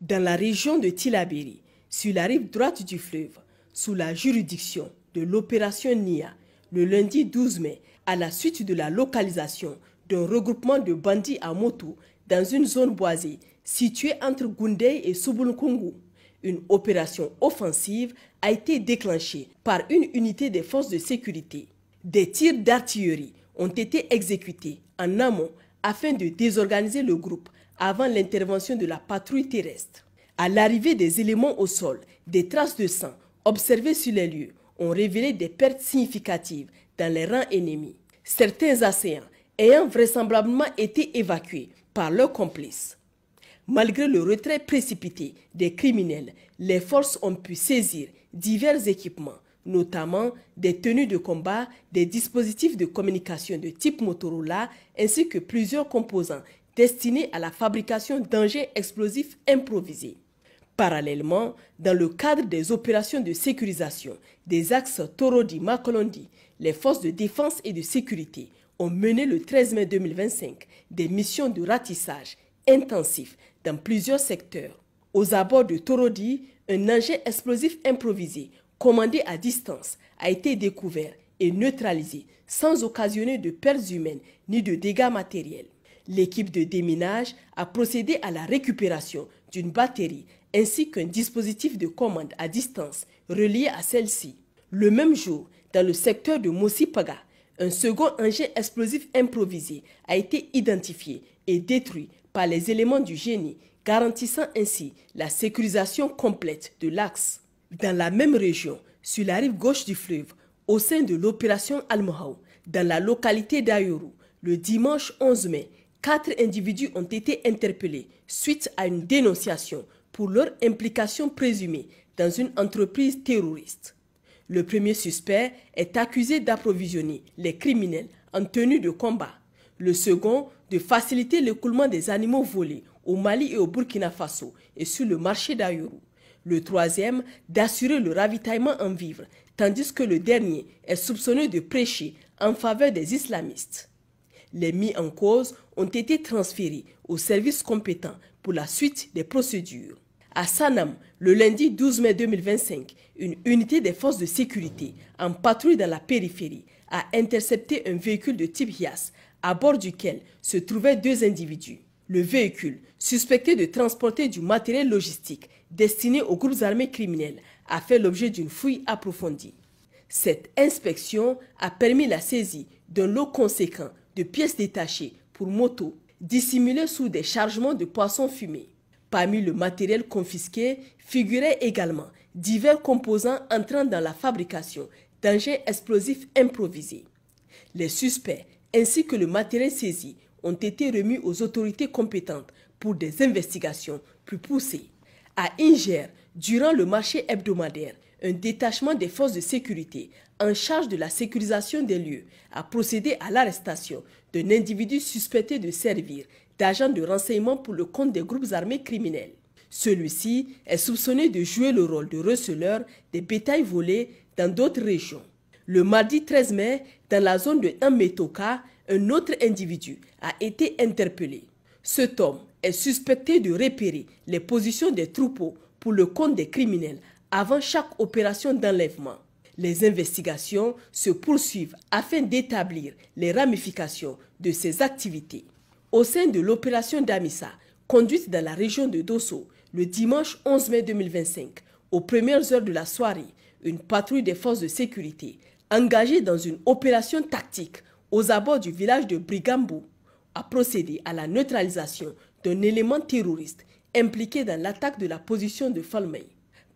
Dans la région de Tillabéri, sur la rive droite du fleuve, sous la juridiction de l'opération NIA, le lundi 12 mai, à la suite de la localisation d'un regroupement de bandits à moto dans une zone boisée située entre Goundey et Soubouloukoungou, une opération offensive a été déclenchée par une unité des forces de sécurité. Des tirs d'artillerie ont été exécutés en amont afin de désorganiser le groupe avant l'intervention de la patrouille terrestre. À l'arrivée des éléments au sol, des traces de sang observées sur les lieux ont révélé des pertes significatives dans les rangs ennemis. Certains assaillants ayant vraisemblablement été évacués par leurs complices. Malgré le retrait précipité des criminels, les forces ont pu saisir divers équipements, notamment des tenues de combat, des dispositifs de communication de type Motorola, ainsi que plusieurs composants destinés à la fabrication d'engins explosifs improvisés. Parallèlement, dans le cadre des opérations de sécurisation des axes Torodi-Makolondi, les forces de défense et de sécurité ont mené le 13 mai 2025 des missions de ratissage intensif dans plusieurs secteurs. Aux abords de Torodi, un engin explosif improvisé commandé à distance a été découvert et neutralisé sans occasionner de pertes humaines ni de dégâts matériels. L'équipe de déminage a procédé à la récupération d'une batterie ainsi qu'un dispositif de commande à distance relié à celle-ci. Le même jour, dans le secteur de Mosipaga, un second engin explosif improvisé a été identifié et détruit par les éléments du génie, garantissant ainsi la sécurisation complète de l'axe. Dans la même région, sur la rive gauche du fleuve, au sein de l'opération Al-Mohaou, dans la localité d'Ayoru, le dimanche 11 mai, 4 individus ont été interpellés suite à une dénonciation pour leur implication présumée dans une entreprise terroriste. Le premier suspect est accusé d'approvisionner les criminels en tenue de combat. Le second, de faciliter l'écoulement des animaux volés au Mali et au Burkina Faso et sur le marché d'Ayoru. Le troisième, d'assurer le ravitaillement en vivres, tandis que le dernier est soupçonné de prêcher en faveur des islamistes. Les mis en cause ont été transférés aux services compétents pour la suite des procédures. À Sanam, le lundi 12 mai 2025, une unité des forces de sécurité en patrouille dans la périphérie a intercepté un véhicule de type Hiace à bord duquel se trouvaient 2 individus. Le véhicule, suspecté de transporter du matériel logistique destiné aux groupes armés criminels, a fait l'objet d'une fouille approfondie. Cette inspection a permis la saisie d'un lot conséquent de pièces détachées pour moto, dissimulées sous des chargements de poissons fumés. Parmi le matériel confisqué figuraient également divers composants entrant dans la fabrication d'engins explosifs improvisés. Les suspects ainsi que le matériel saisi ont été remis aux autorités compétentes pour des investigations plus poussées. À Inger, durant le marché hebdomadaire, un détachement des forces de sécurité en charge de la sécurisation des lieux a procédé à l'arrestation d'un individu suspecté de servir d'agent de renseignement pour le compte des groupes armés criminels. Celui-ci est soupçonné de jouer le rôle de receleur des bétails volés dans d'autres régions. Le mardi 13 mai, dans la zone de Mbetoka, un autre individu a été interpellé. Cet homme est suspecté de repérer les positions des troupeaux pour le compte des criminels avant chaque opération d'enlèvement. Les investigations se poursuivent afin d'établir les ramifications de ces activités. Au sein de l'opération Damissa, conduite dans la région de Dosso, le dimanche 11 mai 2025, aux premières heures de la soirée, une patrouille des forces de sécurité, engagée dans une opération tactique aux abords du village de Brigambou, a procédé à la neutralisation d'un élément terroriste impliqué dans l'attaque de la position de Falmey.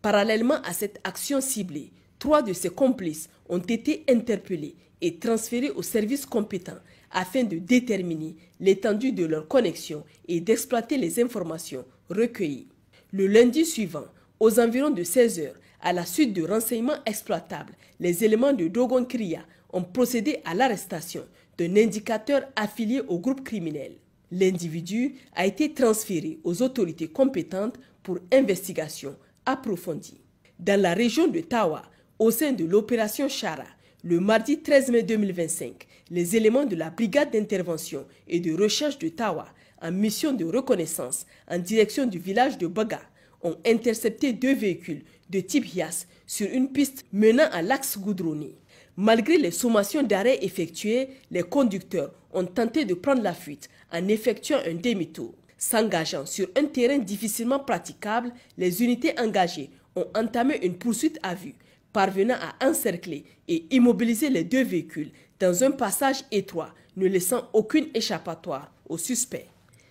Parallèlement à cette action ciblée, 3 de ses complices ont été interpellés et transférés aux services compétents afin de déterminer l'étendue de leur connexion et d'exploiter les informations recueillies. Le lundi suivant, aux environs de 16 h, à la suite de renseignements exploitables, les éléments de Dogon Kriya ont procédé à l'arrestation d'un indicateur affilié au groupe criminel. L'individu a été transféré aux autorités compétentes pour investigation approfondie. Dans la région de Tawa, au sein de l'opération Chara, le mardi 13 mai 2025, les éléments de la brigade d'intervention et de recherche de Tawa, en mission de reconnaissance en direction du village de Baga, ont intercepté 2 véhicules de type Hiace sur une piste menant à l'axe goudronné. Malgré les sommations d'arrêt effectuées, les conducteurs ont tenté de prendre la fuite en effectuant un demi-tour. S'engageant sur un terrain difficilement praticable, les unités engagées ont entamé une poursuite à vue, parvenant à encercler et immobiliser les 2 véhicules dans un passage étroit, ne laissant aucune échappatoire aux suspects.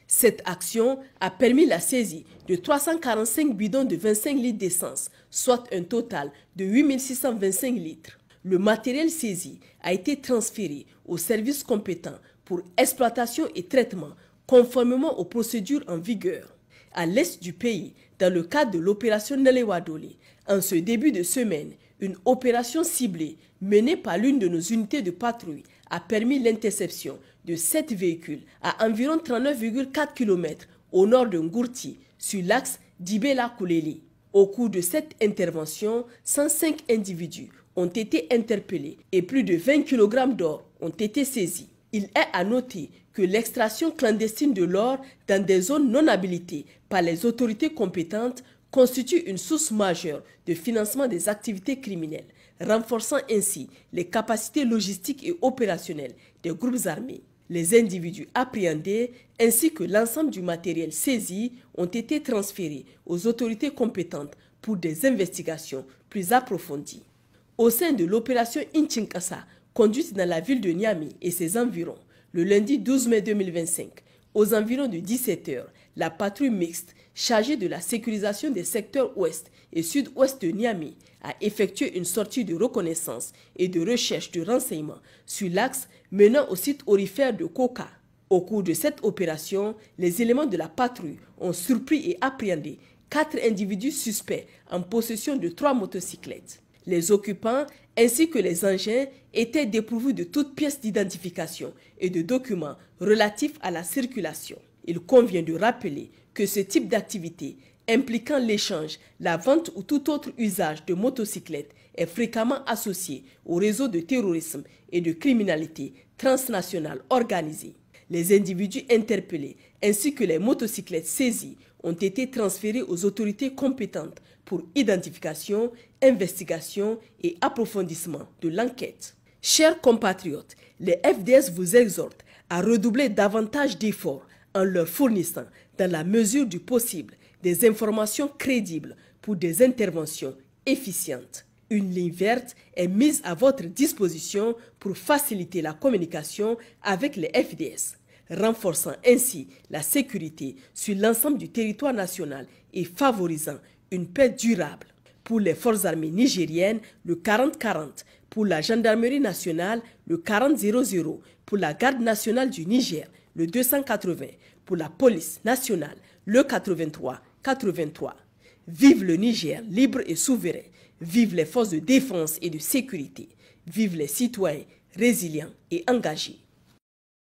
Cette action a permis la saisie de 345 bidons de 25 litres d'essence, soit un total de 8 625 litres. Le matériel saisi a été transféré aux services compétents pour exploitation et traitement conformément aux procédures en vigueur. À l'est du pays, dans le cadre de l'opération Nelewadole, en ce début de semaine, une opération ciblée menée par l'une de nos unités de patrouille a permis l'interception de 7 véhicules à environ 39,4 km au nord de Ngourti, sur l'axe Dibela-Kouleli. Au cours de cette intervention, 105 individus ont été interpellés et plus de 20 kg d'or ont été saisis. Il est à noter que l'extraction clandestine de l'or dans des zones non habilitées par les autorités compétentes constitue une source majeure de financement des activités criminelles, renforçant ainsi les capacités logistiques et opérationnelles des groupes armés. Les individus appréhendés ainsi que l'ensemble du matériel saisi ont été transférés aux autorités compétentes pour des investigations plus approfondies. Au sein de l'opération Inchinkasa, conduite dans la ville de Niamey et ses environs, le lundi 12 mai 2025, aux environs de 17 h, la patrouille mixte chargée de la sécurisation des secteurs ouest et sud-ouest de Niamey a effectué une sortie de reconnaissance et de recherche de renseignements sur l'axe menant au site aurifère de Koka. Au cours de cette opération, les éléments de la patrouille ont surpris et appréhendé 4 individus suspects en possession de 3 motocyclettes. Les occupants ainsi que les engins étaient dépourvus de toute pièce d'identification et de documents relatifs à la circulation. Il convient de rappeler que ce type d'activité impliquant l'échange, la vente ou tout autre usage de motocyclettes est fréquemment associé au réseau de terrorisme et de criminalité transnationale organisée. Les individus interpellés ainsi que les motocyclettes saisies ont été transférés aux autorités compétentes pour identification, investigation et approfondissement de l'enquête. Chers compatriotes, les FDS vous exhortent à redoubler davantage d'efforts en leur fournissant, dans la mesure du possible, des informations crédibles pour des interventions efficientes. Une ligne verte est mise à votre disposition pour faciliter la communication avec les FDS, renforçant ainsi la sécurité sur l'ensemble du territoire national et favorisant une paix durable. Pour les forces armées nigériennes, le 40-40, pour la gendarmerie nationale, le 40-00, pour la garde nationale du Niger, le 280, pour la police nationale, le 83-83. Vive le Niger libre et souverain. Vive les forces de défense et de sécurité. Vive les citoyens résilients et engagés.